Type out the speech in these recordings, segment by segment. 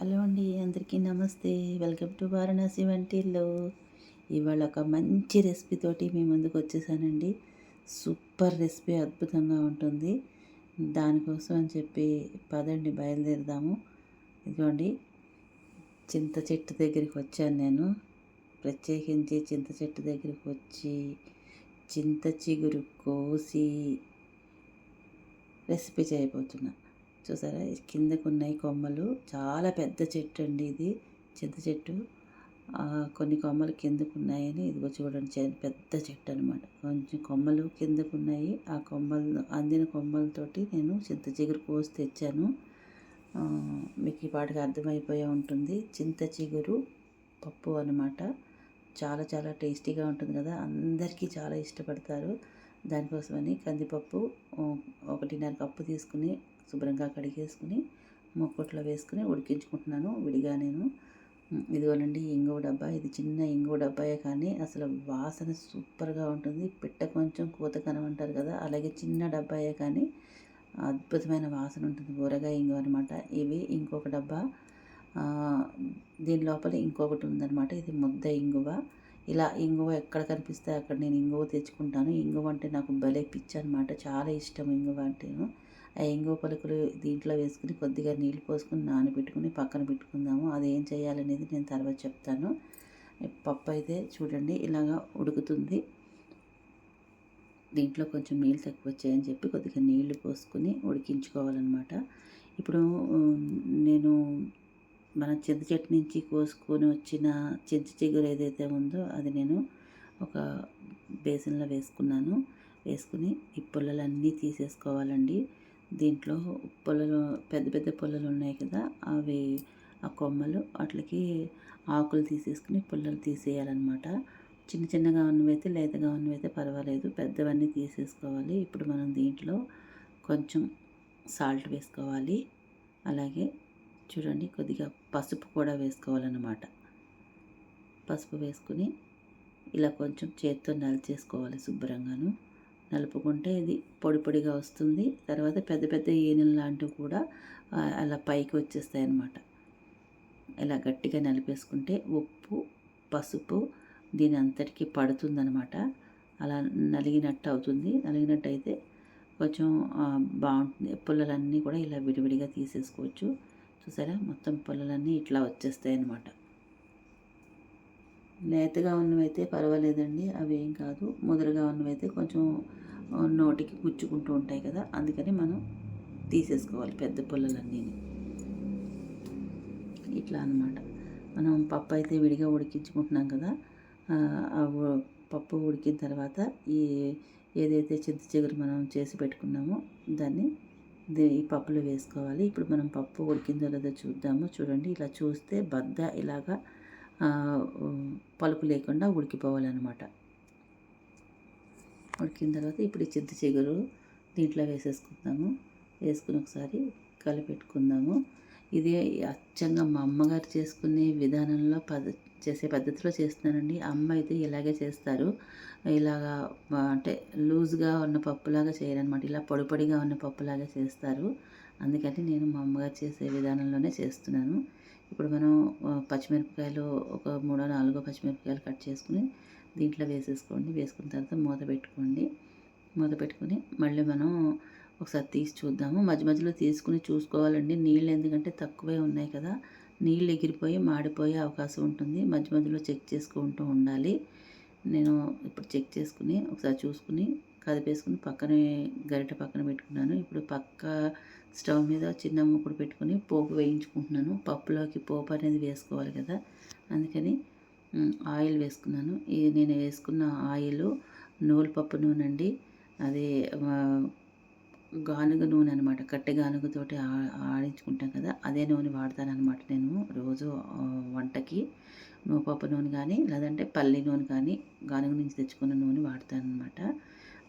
Hello అండి, అందరికీ నమస్తే. వెల్కమ్ టు వారణాసి వంటిల్లు. ఇవాళ ఒక మంచి రెసిపీ తోటి మీ ముందుకు వచ్చేసానండి. సూపర్ రెసిపీ, అద్భుతంగా ఉంటుంది. దానికోసం అని చెప్పి పదండి బయలుదేరదాము. ఇదిగోండి, చింత చెట్టు దగ్గరికి వచ్చాను నేను. ప్రత్యేకించి చింత చెట్టు దగ్గరికి వచ్చి చింత చిగురు కోసి రెసిపీ చేయబోతున్నా. చూసారా, కిందకు ఉన్నాయి కొమ్మలు. చాలా పెద్ద చెట్టు అండి ఇది, చింత చెట్టు. కొన్ని కొమ్మలు కిందకు ఉన్నాయని ఇదిగో చూడండి, పెద్ద చెట్టు అనమాట. కొంచెం కొమ్మలు కిందకు ఉన్నాయి. ఆ కొమ్మలు, అందిన కొమ్మలతోటి నేను చింత చిగురు కోసి తెచ్చాను. మీకు ఈ పాటికి అర్థమైపోయే ఉంటుంది. చింత చిగురు పప్పు అనమాట. చాలా చాలా టేస్టీగా ఉంటుంది కదా, అందరికీ చాలా ఇష్టపడతారు. దానికోసమని కందిపప్పు 1.5 కప్పు తీసుకుని శుభ్రంగా కడిగేసుకుని మొక్కట్లో వేసుకుని ఉడికించుకుంటున్నాను విడిగా నేను. ఇదిగోనండి ఇంగువ డబ్బా. ఇది చిన్న ఇంగువ డబ్బాయే కానీ అసలు వాసన సూపర్గా ఉంటుంది. పిట్ట కొంచెం కూత కనమంటారు కదా, అలాగే చిన్న డబ్బాయే కానీ అద్భుతమైన వాసన ఉంటుంది. ఊరగాయ ఇంగువ అనమాట. ఇవి ఇంకొక డబ్బా. దీని లోపల ఇంకొకటి ఉందన్నమాట. ఇది ముద్ద ఇంగువ. ఇలా ఇంగువ ఎక్కడ కనిపిస్తే అక్కడ నేను ఇంగువ తెచ్చుకుంటాను. ఇంగువ అంటే నాకు భలే పిచ్చి అనమాట. చాలా ఇష్టం ఇంగువ అంటేను. ఆ ఇంగువ పలుకులు దీంట్లో వేసుకుని కొద్దిగా నీళ్ళు పోసుకుని నానబెట్టుకుని పక్కన పెట్టుకుందాము. అది ఏం చేయాలనేది నేను తర్వాత చెప్తాను. పప్పు అయితే చూడండి ఇలాగా ఉడుకుతుంది. దీంట్లో కొంచెం నీళ్ళు తక్కువ వచ్చాయని చెప్పి కొద్దిగా నీళ్లు పోసుకొని ఉడికించుకోవాలన్నమాట. ఇప్పుడు నేను మన చింత చెట్టు నుంచి కోసుకొని వచ్చిన చింత చిగురు ఏదైతే ఉందో అది నేను ఒక బేసిన్లో వేసుకున్నాను. వేసుకుని ఈ పుల్లలన్నీ తీసేసుకోవాలండి. దీంట్లో పుల్లలు, పెద్ద పెద్ద పుల్లలు ఉన్నాయి కదా, అవి ఆ కొమ్మలు వాటికి ఆకులు తీసేసుకుని పుల్లలు తీసేయాలన్నమాట. చిన్న చిన్నగా ఉన్నవైతే లేతగా ఉన్నవైతే పర్వాలేదు, పెద్దవన్నీ తీసేసుకోవాలి. ఇప్పుడు మనం దీంట్లో కొంచెం సాల్ట్ వేసుకోవాలి. అలాగే చూడండి కొద్దిగా పసుపు కూడా వేసుకోవాలన్నమాట. పసుపు వేసుకుని ఇలా కొంచెం చేత్తో నలిచేసుకోవాలి శుభ్రంగాను. నలుపుకుంటే ఇది పొడి పొడిగా వస్తుంది. తర్వాత పెద్ద పెద్ద ఈనెలు లాంటివి కూడా అలా పైకి వచ్చేస్తాయి అన్నమాట. ఇలా గట్టిగా నలిపేసుకుంటే ఉప్పు, పసుపు దీని అంతటికీ పడుతుందనమాట. అలా నలిగినట్టు అవుతుంది. నలిగినట్టు అయితే కొంచెం బాగుంటుంది. పుల్లలన్నీ కూడా ఇలా విడివిడిగా తీసేసుకోవచ్చు. చూసారా, మొత్తం పుల్లలన్నీ ఇట్లా వచ్చేస్తాయి అన్నమాట. లేతగా ఉన్నవైతే పర్వాలేదండి, అవి ఏం కాదు. ముదరగా ఉన్నవైతే కొంచెం నోటికి గుచ్చుకుంటూ ఉంటాయి కదా, అందుకని మనం తీసేసుకోవాలి పెద్ద పుల్లలన్నీ. ఇట్లా అన్నమాట. మనం పప్పు అయితే విడిగా ఉడికించుకుంటున్నాం కదా, ఆ పప్పు ఉడికిన తర్వాత ఏదైతే చింత చిగురు మనం చేసి పెట్టుకున్నామో దాన్ని ఈ పప్పులో వేసుకోవాలి. ఇప్పుడు మనం పప్పు ఉడికిందో లేదో చూద్దాము. చూడండి, ఇలా చూస్తే బద్ద ఇలాగా పలుకు లేకుండా ఉడికిపోవాలన్నమాట. ఉడికిన తర్వాత ఇప్పుడు ఈ చింత చిగురు దీంట్లో వేసేసుకుందాము. వేసుకుని ఒకసారి కలిపెట్టుకుందాము. ఇది అచ్చంగా మా అమ్మగారు చేసుకునే విధానంలో చేసే పద్ధతిలో చేస్తున్నానండి. అమ్మ అయితే ఇలాగే చేస్తారు. ఇలాగా అంటే లూజ్గా ఉన్న పప్పులాగా చేయరనమాట. ఇలా పొడి పొడిగా ఉన్న పప్పులాగా చేస్తారు. అందుకని నేను మా అమ్మగారు చేసే విధానంలోనే చేస్తున్నాను. ఇప్పుడు మనం పచ్చిమిరపకాయలు ఒక 3-4 పచ్చిమిరపకాయలు కట్ చేసుకుని దీంట్లో వేసేసుకోండి. వేసుకున్న తర్వాత మూత పెట్టుకోండి. మూత పెట్టుకుని మళ్ళీ మనం ఒకసారి తీసి చూద్దాము. మధ్య మధ్యలో తీసుకుని చూసుకోవాలండి. నీళ్ళు ఎందుకంటే తక్కువే ఉన్నాయి కదా, నీళ్ళు ఎగిరిపోయి మాడిపోయే అవకాశం ఉంటుంది. మధ్య మధ్యలో చెక్ చేసుకుంటూ ఉండాలి. నేను ఇప్పుడు చెక్ చేసుకుని ఒకసారి చూసుకుని కదిపేసుకుని పక్కనే గరిటె పక్కన పెట్టుకున్నాను. ఇప్పుడు పక్క స్టవ్ మీద చిన్న ముక్కుడు పెట్టుకుని పోపు వేయించుకుంటున్నాను. పప్పులోకి పోపు అనేది వేసుకోవాలి కదా, అందుకని ఆయిల్ వేసుకున్నాను. నేను వేసుకున్న ఆయిల్ నూలుపప్పు నూనె అండి. అది గానుగ నూనె అనమాట. కట్టె గానుగతోటి ఆడించుకుంటాం కదా, అదే నూనె వాడతానమాట నేను రోజు వంటకి. నూపప్పు నూనె కానీ లేదంటే పల్లి నూనె కానీ గానుగ నుంచి తెచ్చుకున్న నూనె వాడతానమాట.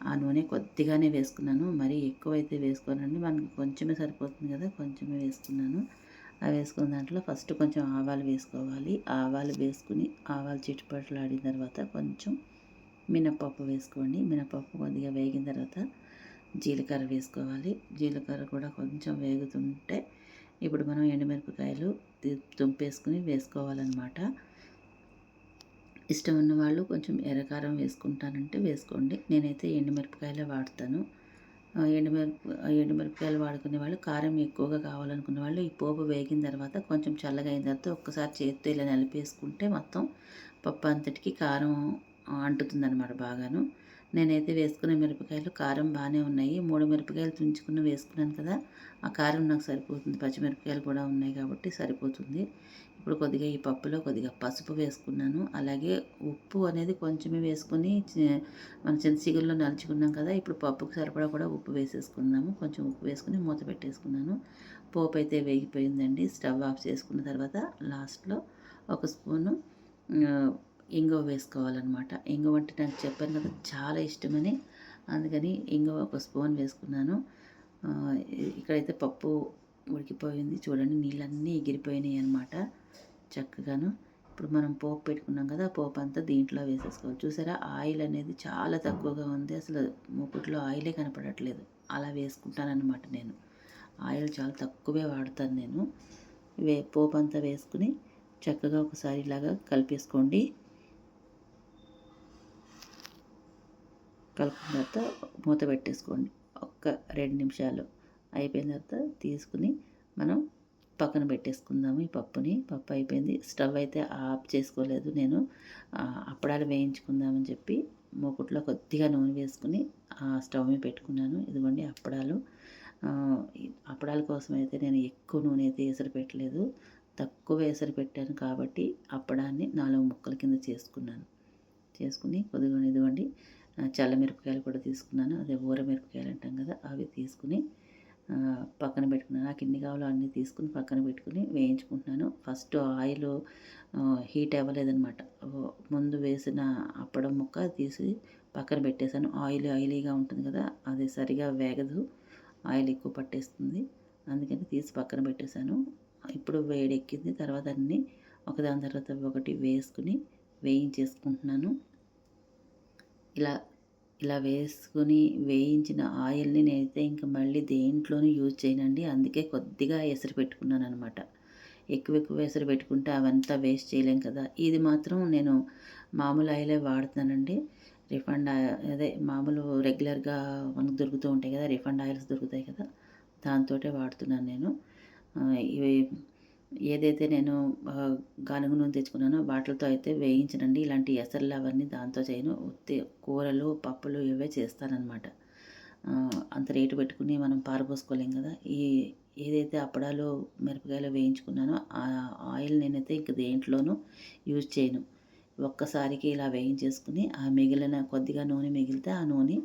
ఆ నూనె కొద్దిగానే వేసుకున్నాను, మరీ ఎక్కువైతే వేసుకోనండి. మనకి కొంచెమే సరిపోతుంది కదా, కొంచెమే వేసుకున్నాను. అవి వేసుకున్న దాంట్లో ఫస్ట్ కొంచెం ఆవాలు వేసుకోవాలి. ఆవాలు వేసుకుని ఆవాలు చిట్టుపట్లాడిన తర్వాత కొంచెం మినపప్పు వేసుకోండి. మినపప్పు కొద్దిగా వేగిన తర్వాత జీలకర్ర వేసుకోవాలి. జీలకర్ర కూడా కొంచెం వేగుతుంటే ఇప్పుడు మనం ఎండుమిరపకాయలు తుంపేసుకుని వేసుకోవాలన్నమాట. ఇష్టం ఉన్న వాళ్ళు కొంచెం ఎర్రకారం వేసుకుంటానంటే వేసుకోండి. నేనైతే ఎండుమిరపకాయలే వాడతాను. ఎండుమిరపకాయలు వాడుకునే వాళ్ళు, కారం ఎక్కువగా కావాలనుకునే వాళ్ళు ఈ పోపు వేగిన తర్వాత కొంచెం చల్లగా అయిన తర్వాత ఒక్కసారి చేత్తో ఇలా నలిపేసుకుంటే మొత్తం పప్పు అంతటికి కారం అంటుతుందనమాట బాగాను. నేనైతే వేసుకునే మిరపకాయలు కారం బాగానే ఉన్నాయి. 3 మిరపకాయలు తుంచుకుని వేసుకున్నాను కదా, ఆ కారం నాకు సరిపోతుంది. పచ్చిమిరపకాయలు కూడా ఉన్నాయి కాబట్టి సరిపోతుంది. ఇప్పుడు కొద్దిగా ఈ పప్పులో కొద్దిగా పసుపు వేసుకున్నాను. అలాగే ఉప్పు అనేది కొంచెమే వేసుకొని మనం చింతచిగురులో నలుచుకున్నాం కదా, ఇప్పుడు పప్పుకు సరిపడా కూడా ఉప్పు వేసేసుకుందాము. కొంచెం ఉప్పు వేసుకుని మూత పెట్టేసుకున్నాను. పోపు అయితే వేగిపోయిందండి. స్టవ్ ఆఫ్ చేసుకున్న తర్వాత లాస్ట్లో ఒక స్పూను ఇంగువ వేసుకోవాలన్నమాట. ఇంగువ అంటే నాకు చెప్పాను కదా చాలా ఇష్టమని, అందుకని ఇంగువ ఒక స్పూన్ వేసుకున్నాను. ఇక్కడైతే పప్పు ఉడికిపోయింది చూడండి, నీళ్ళన్నీ ఎగిరిపోయినాయి అన్నమాట చక్కగాను. ఇప్పుడు మనం పోపు పెట్టుకున్నాం కదా, పోపు అంతా దీంట్లో వేసేసుకోవాలి. చూసారా, ఆయిల్ అనేది చాలా తక్కువగా ఉంది. అసలు మూకుట్లో ఆయిలే కనపడట్లేదు. అలా వేసుకుంటానన్నమాట నేను. ఆయిల్ చాలా తక్కువే వాడతాను నేను. పోపు అంతా వేసుకుని చక్కగా ఒకసారి ఇలాగా కలిపేసుకోండి. కలుపుకున్న తర్వాత మూత పెట్టేసుకోండి. ఒక్క 2 నిమిషాలు అయిపోయిన తర్వాత తీసుకుని మనం పక్కన పెట్టేసుకుందాము ఈ పప్పుని. పప్పు అయిపోయింది. స్టవ్ అయితే ఆఫ్ చేసుకోలేదు నేను. అప్పడాలు వేయించుకుందామని చెప్పి మూకుట్లో కొద్దిగా నూనె వేసుకుని స్టవ్ మీద పెట్టుకున్నాను. ఇదిగోండి అప్పడాలు. అప్పడాల కోసం అయితే నేను ఎక్కువ నూనె అయితే ఎసరు పెట్టలేదు. తక్కువ ఎసరు పెట్టాను కాబట్టి అప్పడాన్ని 4 ముక్కల కింద చేసుకుని కొద్దిగా ఇదిగోండి చల్ల మిరపకాయలు కూడా తీసుకున్నాను. అదే ఊర మిరపకాయలు అంటాం కదా, అవి తీసుకుని పక్కన పెట్టుకున్నాను. నాకు ఎన్ని కావాలో అన్నీ తీసుకుని పక్కన పెట్టుకుని వేయించుకుంటున్నాను. ఫస్ట్ ఆయిల్ హీట్ అవ్వలేదనమాట. ముందు వేసిన అప్పడం ముక్క తీసి పక్కన పెట్టేశాను. ఆయిలీగా ఉంటుంది కదా, అది సరిగా వేగదు, ఆయిల్ ఎక్కువ పట్టేస్తుంది. అందుకని తీసి పక్కన పెట్టేశాను. ఇప్పుడు వేడెక్కింది. తర్వాత అన్నీ ఒకదాని తర్వాత ఒకటి వేసుకుని వేయించేసుకుంటున్నాను. ఇలా వేసుకొని వేయించిన ఆయిల్ని నేనైతే ఇంక మళ్ళీ దేంట్లోనూ యూజ్ చేయనండి. అందుకే కొద్దిగా ఎసరు పెట్టుకున్నాను అనమాట. ఎక్కువ ఎసరు పెట్టుకుంటే అవంతా వేస్ట్ చేయలేం కదా. ఇది మాత్రం నేను మామూలు ఆయిలే వాడుతానండి. రిఫైండ్ అదే మామూలు రెగ్యులర్గా మనకు దొరుకుతూ ఉంటాయి కదా, రిఫైండ్ ఆయిల్స్ దొరుకుతాయి కదా, దాంతోటే వాడుతున్నాను నేను. ఇవి ఏదైతే నేను గానుగ నూనె తెచ్చుకున్నానో వాటితో అయితే వేయించనండి. ఇలాంటి ఎసర్లు అవన్నీ దాంతో చేయను. కూరలు, పప్పులు ఇవే చేస్తానన్నమాట. అంత రేటు పెట్టుకుని మనం పారపోసుకోలేం కదా. ఏదైతే అప్పడాలు మిరపకాయలు వేయించుకున్నానో ఆ ఆయిల్ నేనైతే ఇంక దేంట్లోనూ యూజ్ చేయను. ఒక్కసారికి ఇలా వేయించేసుకుని ఆ మిగిలిన కొద్దిగా నూనె మిగిలితే ఆ నూనె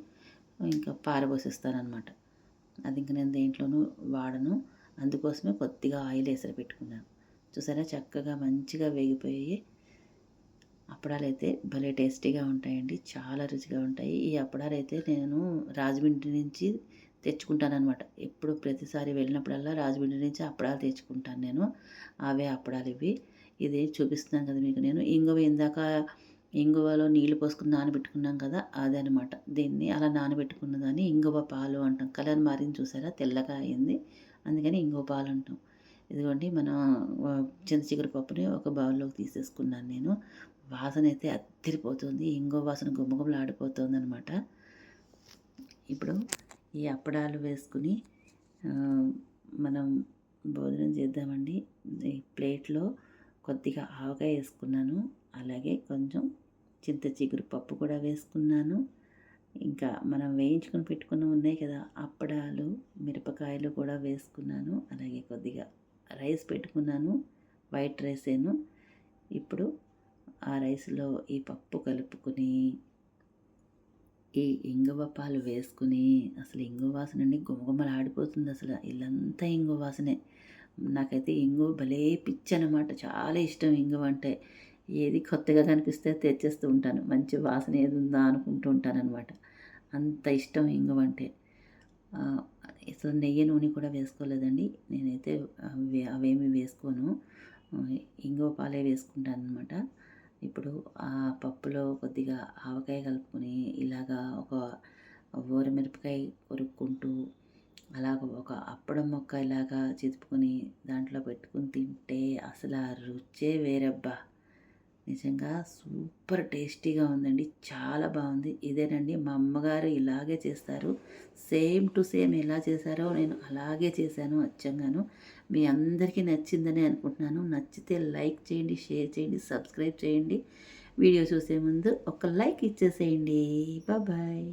ఇంకా పారబోసేస్తానన్నమాట. అది ఇంక నేను దేంట్లోనూ వాడను. అందుకోసమే కొద్దిగా ఆయిల్ ఎసరు పెట్టుకున్నాను. చూసారా, చక్కగా మంచిగా వేగిపోయి అప్పడాలు అయితే భలే టేస్టీగా ఉంటాయండి. చాలా రుచిగా ఉంటాయి. ఈ అప్పడాలు అయితే నేను రాజమండ్రి నుంచి తెచ్చుకుంటానన్నమాట. ఎప్పుడు ప్రతిసారి వెళ్ళినప్పుడల్లా రాజమండ్రి నుంచి అప్పడాలు తెచ్చుకుంటాను నేను. అవే అప్పడాలు ఇవి. ఇది చూపిస్తున్నాను కదా మీకు నేను. ఇంగువలో నీళ్లు పోసుకుని నానబెట్టుకున్నాం కదా, అదనమాట. దీన్ని అలా నానబెట్టుకున్న దాన్ని ఇంగువ పాలు అంటాం. కలర్ మారింది చూసారా, తెల్లగా అయింది, అందుకని ఇంగువ పాలు అంటాం. ఇదిగోండి మన చింతచిగురు పప్పుని ఒక బౌల్లోకి తీసేసుకున్నాను నేను. వాసన అయితే అద్దరిపోతుంది. ఇంగువ వాసన గుమగుమలాడిపోతుంది అనమాట. ఇప్పుడు ఈ అప్పడాలు వేసుకుని మనం భోజనం చేద్దామండి. ఈ ప్లేట్లో కొద్దిగా ఆవకాయ వేసుకున్నాను. అలాగే కొంచెం చింత చిగురు పప్పు కూడా వేసుకున్నాను. ఇంకా మనం వేయించుకొని పెట్టుకున్న ఉన్నాయి కదా అప్పడాలు, మిరపకాయలు కూడా వేసుకున్నాను. అలాగే కొద్దిగా రైస్ పెట్టుకున్నాను, వైట్ రైసేను. ఇప్పుడు ఆ రైస్లో ఈ పప్పు కలుపుకొని ఈ ఇంగువ పాలు వేసుకుని అసలు ఇంగువ వాసన అండి గుమగుమలాడిపోతుంది. అసలు ఇల్లంతా ఇంగువ వాసనే. నాకైతే ఇంగువ భలే పిచ్చి అనమాట. చాలా ఇష్టం ఇంగువ అంటే. ఏది కొత్తగా కనిపిస్తే తెచ్చేస్తూ ఉంటాను. మంచి వాసన ఏది ఉందా అనుకుంటూ ఉంటానన్నమాట. అంత ఇష్టం ఇంగువ అంటే. అసలు నెయ్యి నూనె కూడా వేసుకోలేదండి. నేనైతే అవేమి వేసుకోను. ఇంగువ పాలే వేసుకుంటాను అనమాట. ఇప్పుడు ఆ పప్పులో కొద్దిగా ఆవకాయ కలుపుకొని ఇలాగా ఒక ఊరమిరపకాయ కొరుక్కుంటూ అలాగ ఒక అప్పడం ముక్క ఇలాగా చితుపుకొని దాంట్లో పెట్టుకొని తింటే అసలు ఆ రుచే వేరబ్బా! నిజంగా సూపర్ టేస్టీగా ఉందండి. చాలా బావుంది. ఇదేనండి మా అమ్మగారు ఇలాగే చేస్తారు. సేమ్ టు సేమ్ ఎలా చేశారో నేను అలాగే చేశాను అచ్చంగాను. మీ అందరికీ నచ్చిందని అనుకుంటున్నాను. నచ్చితే లైక్ చేయండి, షేర్ చేయండి, సబ్స్క్రైబ్ చేయండి. వీడియో చూసే ముందు ఒక లైక్ ఇచ్చేసేయండి. బాయ్.